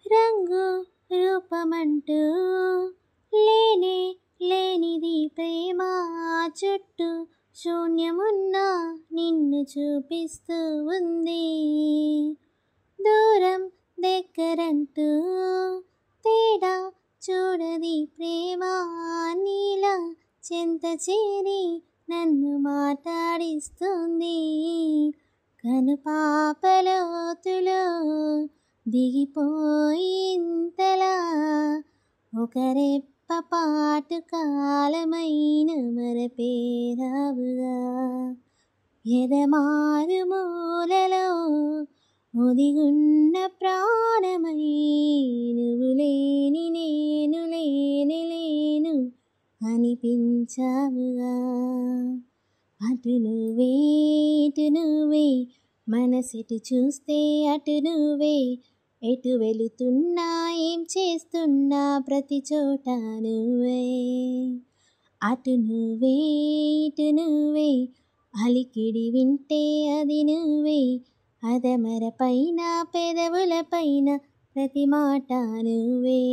రంగు రూపమంటూ లేనే లేనిది ప్రేమ చుట్టూ శూన్యమున్న నిన్ను చూపిస్తూ ఉంది. దూరం దగ్గరంటూ తేడా చూడది ప్రేమ నీలా చెంత చేరి నన్ను మాట్లాడిస్తుంది. కనుపాపలోతులో దిగిపోయింతలా ఒక రెప్పపాటు కాలమైన మరపేరావుగా. ఎదమారు మూలలో ఒదిగున్న ప్రాణమై నువ్వు లేని నేను లేను అనిపించావుగా. అటు నువ్వే ఇటు నువ్వే మనసెటు చూస్తే అటు నువ్వే. ఎటు వెళుతున్నా ఏం చేస్తున్నా ప్రతి చోట నువ్వే. అటు నువ్వే ఇటు నువ్వే అలికిడి వింటే అది నువ్వే. అదమర పైన పెదవుల పైన ప్రతి మాట నువ్వే.